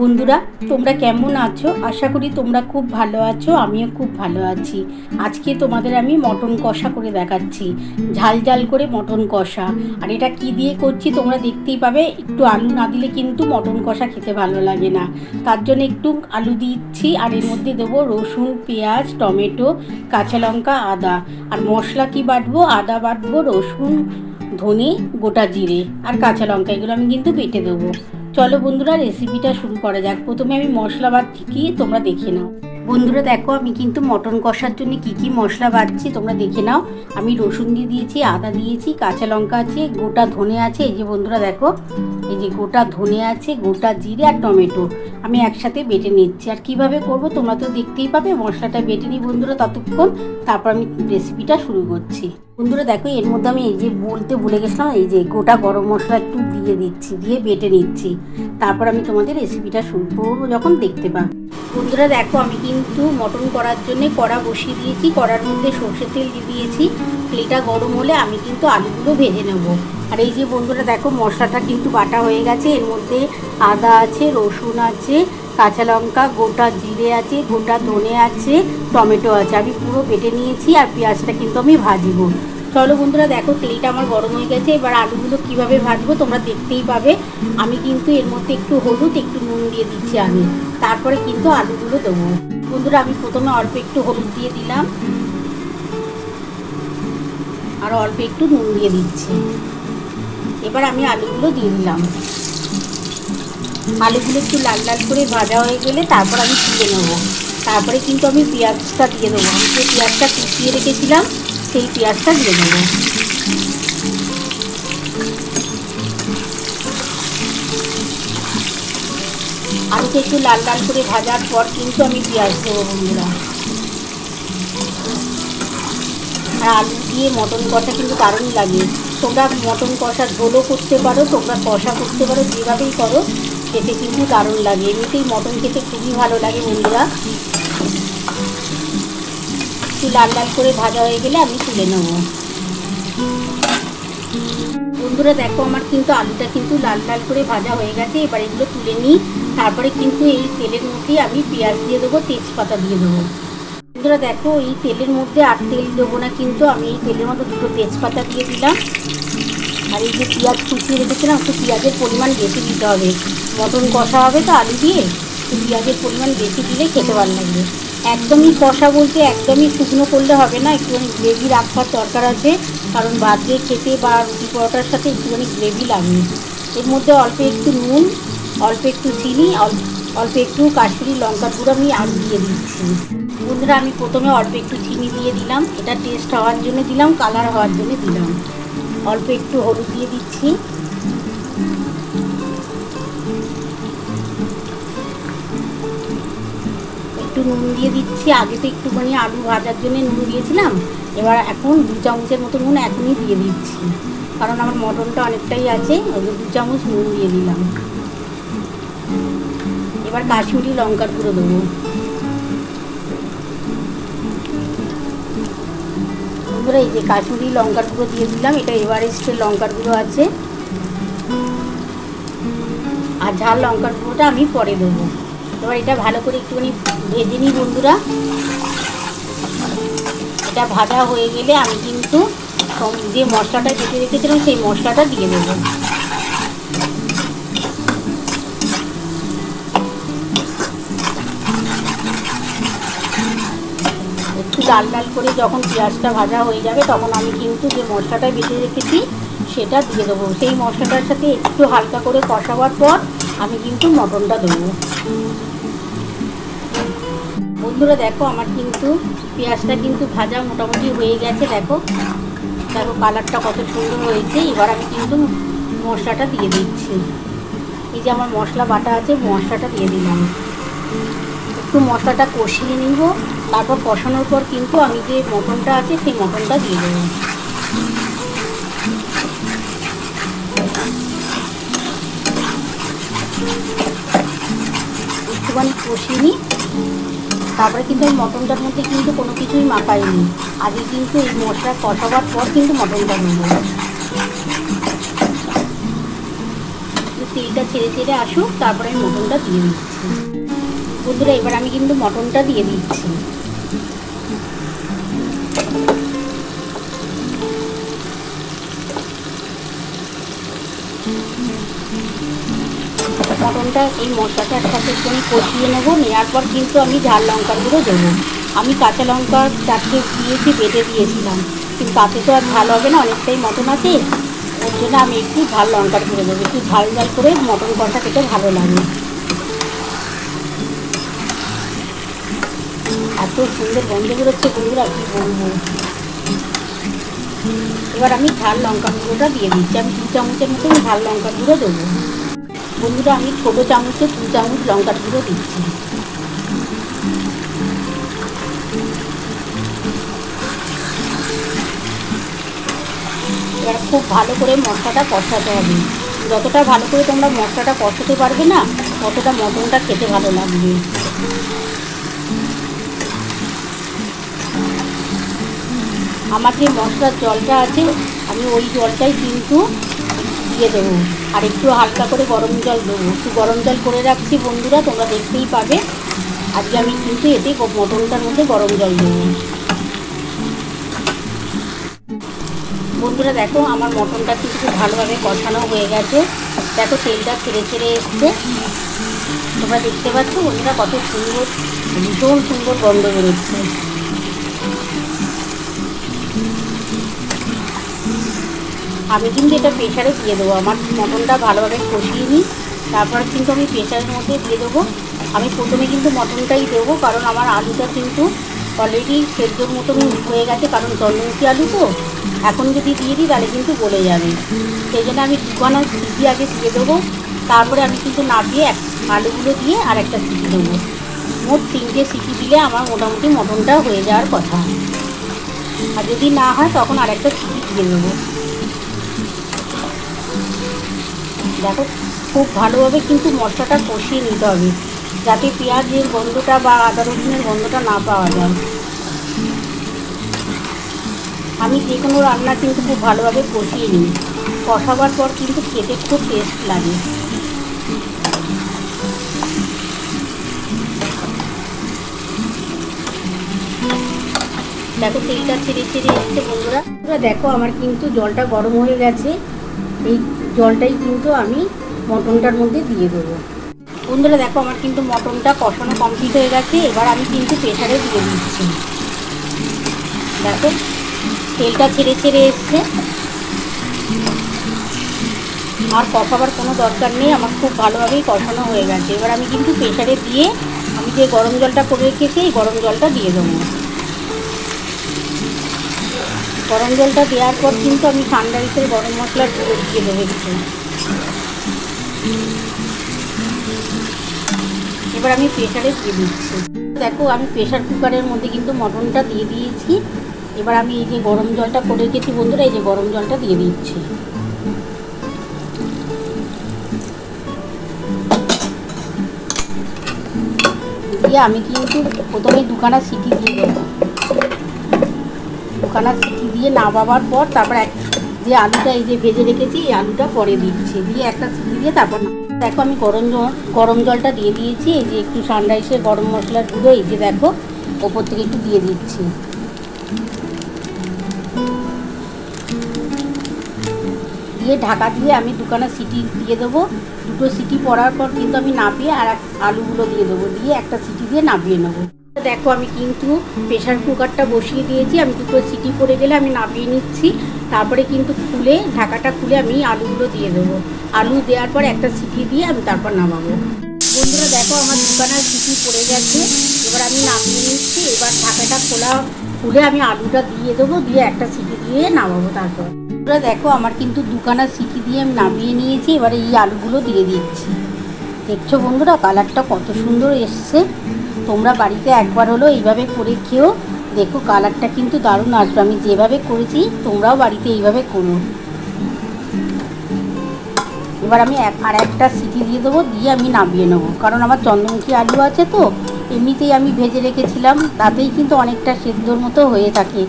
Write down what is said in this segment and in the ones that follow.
বন্ধুরা তোমরা কেমন আছো? আশা করি তোমরা খুব ভালো আছো, আমিও খুব ভালো আছি। আজকে তোমাদের আমি মটন কষা করে দেখাচ্ছি, ঝাল ঝাল করে মটন কষা। আর এটা কি দিয়ে করছি তোমরা দেখতেই পাবে। একটু আলু না দিলে কিন্তু মটন কষা খেতে ভালো লাগে না, তার জন্য একটু আলু দিচ্ছি। আর এর মধ্যে দেবো রসুন, পেঁয়াজ, টমেটো, কাঁচা লঙ্কা, আদা। আর মশলা কি বাটবো? আদা বাটবো, রসুন, ধনে, গোটা জিরে আর কাঁচা লঙ্কা, এগুলো আমি কিন্তু বেটে দেবো। চলো বন্ধুরা রেসিপিটা শুরু করা যাক। প্রথমে আমি মশলা বাটছি কি তোমরা দেখে নাও। বন্ধুরা দেখো আমি কিন্তু মটন কষার জন্য কি মশলা বাটছি তোমরা দেখে নাও। আমি রসুন দিয়ে দিয়েছি, আদা দিয়েছি, কাঁচা লঙ্কা আছে, গোটা ধনে আছে। এই যে বন্ধুরা দেখো, এই যে গোটা ধনে আছে, গোটা জিরে আর টমেটো আমি একসাথে বেটে নিচ্ছি। আর কিভাবে করব তোমরা তো দেখতেই পাবে। মশলাটা বেটে নিই বন্ধুরা ততক্ষণ, তারপর আমি রেসিপিটা শুরু করছি। বন্ধুরা দেখো এর মধ্যে আমি এই যে বলতে ভুলে গেছিলাম, এই যে গোটা গরম মশলা একটু দিয়ে দিচ্ছি, দিয়ে বেটে নিচ্ছি। তারপর আমি তোমাদের রেসিপিটা শুরু করবো যখন দেখতে পাবো। বন্ধুরা দেখো আমি কিন্তু মটন করার জন্য কড়া বসিয়ে দিয়েছি, কড়ার মধ্যে সর্ষের তেল দিয়ে দিয়েছি। তেলটা গরম হলে আমি কিন্তু আলুগুলো ভেজে নেব। আর এই যে বন্ধুরা দেখো মশলাটা কিন্তু বাটা হয়ে গেছে। এর মধ্যে আদা আছে, রসুন আছে, কাঁচা লঙ্কা, গোটা জিরে আছে, গোটা ধনে আছে, টমেটো আছে, আমি পুরো বেটে নিয়েছি। আর পেঁয়াজটা কিন্তু আমি ভাজবো। চলো বন্ধুরা দেখো তেলটা আমার গরম হয়ে গেছে। এবার আলুগুলো কিভাবে ভাজবো তোমরা দেখতেই পাবে। আমি কিন্তু এর মধ্যে একটু হলুদ, একটু নুন দিয়ে দিচ্ছি আমি, তারপরে কিন্তু আলুগুলো দেবো। বন্ধুরা আমি প্রথমে অল্প একটু হলুদ দিয়ে দিলাম, আর অল্প একটু নুন দিয়ে দিচ্ছি। এবার আমি আলুগুলো দিয়ে দিলাম। আলুগুলো একটু লাল লাল করে ভাজা হয়ে গেলে তারপর আমি তুলে নেবো। তারপরে কিন্তু আমি পেঁয়াজটা দিয়ে দেবো। আমি যে পেঁয়াজটা কুচিয়ে রেখেছিলাম সেই পেঁয়াজটা দিয়ে দেবো। আলুকে একটু লাল লাল করে ভাজার পর কিন্তু আমি পেঁয়াজ দেবো বন্ধুরা। আর আলু দিয়ে মটন কষা কিন্তু দারুণ লাগে। তোমরা মটন কষা ঝোলও করতে পারো, তোমরা কষা করতে পারো, যেভাবেই করো খেতে কিন্তু দারুণ লাগে। এমনিতেই মটন খেতে খুবই ভালো লাগে বন্ধুরা। একটু লাল লাল করে ভাজা হয়ে গেলে আমি তুলে নেব। বন্ধুরা দেখো আমার কিন্তু আলুটা কিন্তু লাল লাল করে ভাজা হয়ে গেছে। এবার এগুলো তুলে নিই। তারপরে কিন্তু এই তেলের মধ্যে আমি পেঁয়াজ দিয়ে দেবো, তেজপাতা দিয়ে দেবো। বন্ধুরা দেখো এই তেলের মধ্যে আর তেল দেবো না, কিন্তু আমি এই তেলের মধ্যে দুটো তেজপাতা দিয়ে দিলাম। আর এই যে পেঁয়াজ কুচিয়ে রেখেছিলাম, একটু পেঁয়াজের পরিমাণ বেশি দিতে হবে। মটন কষা হবে তো আলু দিয়ে, একটু পেঁয়াজের পরিমাণ বেশি দিলে খেতে ভালো লাগবে। একদমই কষা বলতে একদমই শুকনো করলে হবে না, একটুখানি গ্রেভি রাখার দরকার আছে। কারণ ভাত দিয়ে খেতে বা রুটি পরোটার সাথে একটুখানি গ্রেভি লাগবে। এর মধ্যে অল্প একটু নুন, অল্প একটু চিনি, অল্প একটু কাশ্মীরি লঙ্কার গুঁড়ো আমি আলু দিয়ে দিচ্ছি। বন্ধুরা আমি প্রথমে অল্প একটু চিনি দিয়ে দিলাম, এটা টেস্ট হওয়ার জন্য দিলাম, কালার হওয়ার জন্য দিলাম। অল্প একটু হলুদ দিয়ে দিচ্ছি। একটু নুন দিয়ে দিচ্ছি। আগে তো একটুখানি আলু ভাজার জন্য নুন দিয়েছিলাম, এবার এখন 2 চামচের মতো নুন এখনই দিয়ে দিচ্ছি, কারণ আমার মটনটা অনেকটাই আছে, ওই 2 চামচ নুন দিয়ে দিলাম। এবার কাশ্মীরি লঙ্কার গুঁড়ো দেবো। বন্ধুরা এই যে কাশ্মীরি লঙ্কার গুঁড়ো দিয়ে দিলাম, এটা এভারেস্টের লঙ্কার গুঁড়ো আছে। আর ঝাল লঙ্কার গুঁড়োটা আমি পরে দেবো। এবার এটা ভালো করে একটুখানি ভেজে নিই বন্ধুরা। এটা ভাজা হয়ে গেলে আমি কিন্তু যে মশলাটা কেটে রেখেছিলাম সেই মশলাটা দিয়ে দেবো। একটু লাল লাল করে যখন পেঁয়াজটা ভাজা হয়ে যাবে তখন আমি কিন্তু যে মশলাটা বেটে রেখেছি সেটা দিয়ে দেবো। সেই মশলাটার সাথে একটু হালকা করে কষাবার পর আমি কিন্তু মটনটা দেবো। বন্ধুরা দেখো আমার কিন্তু পেঁয়াজটা কিন্তু ভাজা মোটামুটি হয়ে গেছে। দেখো দেখো কালারটা কত সুন্দর হয়েছে। এবার আমি কিন্তু মশলাটা দিয়ে দিচ্ছি। এই যে আমার মশলা বাটা আছে, মশলাটা দিয়ে দিলাম। একটু মশলাটা কষিয়ে নিব, তারপর কষানোর পর কিন্তু আমি যে মটনটা আছে সেই মটনটা দিয়ে দেবো। একটুখানি কষিয়ে নিই। তারপরে কিন্তু এই মটনটার মধ্যে কিন্তু কোনো কিছুই মাখাইনি, আগে কিন্তু এই মশলা কষাবার পর কিন্তু মটনটা নেব। তেলটা ছেড়ে ছেড়ে আসুক, তারপরে আমি মটনটা দিয়ে দিচ্ছি। বন্ধুরা এবার আমি কিন্তু মটনটা দিয়ে দিচ্ছি। মটনটা এই মশলাটার সাথে একটু আমি কষিয়ে নেবো। নেওয়ার পর কিন্তু আমি ঝাল লঙ্কার গুঁড়ো দেবো। আমি কাঁচা লঙ্কা 4টে দিয়েছি, বেটে দিয়েছিলাম, কিন্তু তাতে তো আর ঝাল হবে না, অনেকটাই মটন আছে। ওর জন্য আমি একটু ঝাল লঙ্কার গুঁড়ো দেবো, একটু ঝাল ঝাল করে মটন কষা খেতে ভালো লাগে। এত সুন্দর গন্ধ বেরোচ্ছে বন্ধুরা, কি বলবো। এবার আমি ঝাল লঙ্কার গুঁড়োটা দিয়ে দিচ্ছি। আমি 2 চামচের মতো ঝাল লঙ্কার গুঁড়ো দেবো। বন্ধুরা আমি ছোটো চামচে 2 চামচ লঙ্কার গুঁড়ো দিচ্ছি। এবার খুব ভালো করে মশলাটা কষাতে হবে। যতটা ভালো করে তোমরা মশলাটা কষাতে পারবে না, ততটা মটনটা খেতে ভালো লাগবে। আমার যে মশলার জলটা আছে, আমি ওই জলটাই কিন্তু দিয়ে দেবো। আর একটু হালকা করে গরম জল দেবো। একটু গরম জল করে রাখছি বন্ধুরা, তোমরা দেখতেই পাবে। আজকে আমি কিন্তু এতে মটনটার মধ্যে গরম জল দেবো। বন্ধুরা দেখো আমার মটনটা কিন্তু খুব ভালোভাবে কষানো হয়ে গেছে। দেখো তেলটা ছেড়ে ছেড়ে এসছে, তোমরা দেখতে পাচ্ছ বন্ধুরা কত সুন্দর, ভীষণ সুন্দর গন্ধ বেরোচ্ছে। আমি কিন্তু এটা প্রেশারে দিয়ে দেবো। আমার মটনটা ভালোভাবে কষিয়ে নিই, তারপর কিন্তু আমি প্রেশারের মধ্যে দিয়ে দেবো। আমি প্রথমে কিন্তু মটনটাই দেবো, কারণ আমার আলুটা কিন্তু অলরেডি সেদ্ধর মতন হয়ে গেছে, কারণ চন্দ্রমুখী আলু তো। এখন যদি দিয়ে দিই তাহলে কিন্তু গলে যাবে। সেই জন্য আমি 2খানা সিটি আগে দিয়ে দেবো, তারপরে আমি কিন্তু নামিয়ে আলুগুলো দিয়ে আর একটা সিটি দেবো। মোট 3টে সিটি দিলে আমার মোটামুটি মটনটা হয়ে যাওয়ার কথা। আর যদি না হয় তখন আর একটা সিটি দিয়ে দেবো। দেখো খুব ভালোভাবে কিন্তু মশলাটা কষিয়ে নিতে হবে, যাতে পেঁয়াজের গন্ধটা বা আদা রসুনের গন্ধটা না পাওয়া যায়। আমি যে কোনো রান্না কিন্তু খুব ভালোভাবে কষিয়ে নিই। কষাবার পর কিন্তু খেতে খুব টেস্ট লাগে। দেখো তেলটা ছেড়ে ছেড়ে এসছে বন্ধুরা। দেখো আমার কিন্তু জলটা গরম হয়ে গেছে। এই জলটাই কিন্তু আমি মটনটার মধ্যে দিয়ে দেবো। বন্ধুরা দেখো আমার কিন্তু মটনটা কষানো কমপ্লিট হয়ে গেছে। এবার আমি কিন্তু প্রেশারে দিয়ে দিচ্ছি। দেখো তেলটা ছেড়ে ছেড়ে এসছে। আর কষাবার কোনো দরকার নেই, আমার খুব ভালোভাবেই কষানো হয়ে গেছে। এবার আমি কিন্তু প্রেশারে দিয়ে আমি যে গরম জলটা করে রেখেছি এই গরম জলটা দিয়ে দেবো। গরম জলটা দেওয়ার পর কিন্তু আমি সানরাইসের গরম মশলার গুঁড়ো দিয়ে দেবো একটু। এবার আমি প্রেশারে দিয়ে দিচ্ছি। দেখো আমি প্রেশার কুকারের মধ্যে কিন্তু মটনটা দিয়ে দিয়েছি। এবার আমি এই যে গরম জলটা করে রেখেছি বন্ধুরা, এই যে গরম জলটা দিয়ে দিচ্ছি। দিয়ে আমি কিন্তু প্রথমে 2খানা সিটি দিয়ে দেবো। 2খানা সিটি দিয়ে নামাবার পর তারপর যে আলুটা এই যে ভেজে রেখেছি এই আলুটা পরে দিচ্ছি, দিয়ে একটা সিটি দিয়ে তারপর। দেখো আমি গরম জলটা দিয়ে দিয়েছি। এই যে একটু সানরাইসের গরম মশলার গুঁড়ো এই যে দেখো ওপর থেকে একটু দিয়ে দিচ্ছি। দিয়ে ঢাকা দিয়ে আমি 2খানা সিটি দিয়ে দেবো। 2টো সিটি পড়ার পর কিন্তু আমি নামিয়ে আর আলুগুলো দিয়ে দেবো, দিয়ে একটা সিটি দিয়ে নামিয়ে নেবো। দেখো আমি কিন্তু প্রেশার কুকারটা বসিয়ে দিয়েছি। আমি 2টো সিটি পড়ে গেলে আমি নামিয়ে নিচ্ছি। তারপরে কিন্তু খুলে ঢাকাটা খুলে আমি আলুগুলো দিয়ে দেবো। আলু দেওয়ার পর একটা সিটি দিয়ে আমি তারপর নামাবো। বন্ধুরা দেখো আমার 2খানা সিটি পড়ে গেছে। এবার আমি নামিয়ে নিচ্ছি। এবার ঢাকাটা খুলে আমি আলুটা দিয়ে দেবো, দিয়ে একটা সিটি দিয়ে নামাবো। তারপর বন্ধুরা দেখো আমার কিন্তু 2খানা সিটি দিয়ে আমি নামিয়ে নিয়েছি। এবার এই আলুগুলো দিয়ে দিচ্ছি। দেখছো বন্ধুরা কালারটা কত সুন্দর এসছে। তোমরা বাড়িতে একবার হলো এইভাবে করে খেও, দেখো কালারটা কিন্তু দারুণ আসবে। আমি যেভাবে করেছি তোমরাও বাড়িতে এইভাবে করো। এবার আমি আর একটা সিটি দিয়ে দেবো, দিয়ে আমি নামিয়ে নেবো। কারণ আমার চন্দ্রমুখী আলু আছে তো, এমনিতেই আমি ভেজে রেখেছিলাম, তাতেই কিন্তু অনেকটা সেদ্ধর মতো হয়ে থাকে।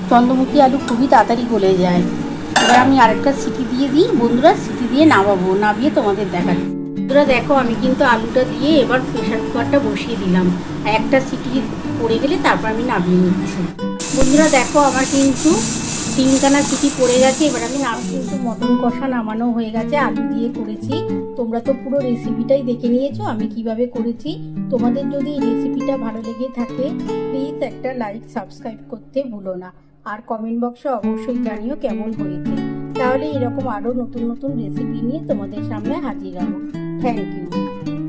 চন্দ্রমুখী আলু খুবই তাড়াতাড়ি গলে যায়। এবার আমি আরেকটা সিটি দিয়ে দিই বন্ধুরা, সিটি দিয়ে নামাবো, নামিয়ে তোমাদের দেখাচ্ছি। বন্ধুরা দেখো আমি কিন্তু আলুটা দিয়ে এবার প্রেশার কুকারটা বসিয়ে দিলাম, আর একটা সিটি পড়ে গেলে তারপর আমি নামিয়ে নিচ্ছি। বন্ধুরা দেখো আমার কিন্তু 3খানা সিটি পড়ে গেছে, এবার আমি কিন্তু মটন কষা নামানো হয়ে গেছে, আলু দিয়ে করেছি। তোমরা তো পুরো রেসিপিটাই দেখে নিয়েছো আমি কিভাবে করেছি। তোমাদের যদি এই রেসিপিটা ভালো লেগে থাকে প্লিজ একটা লাইক সাবস্ক্রাইব করতে ভুলো না, আর কমেন্ট বক্সে অবশ্যই জানিও কেমন হয়েছে। তাহলে এরকম আরও নতুন নতুন রেসিপি নিয়ে তোমাদের সামনে হাজির হবো। Thank you.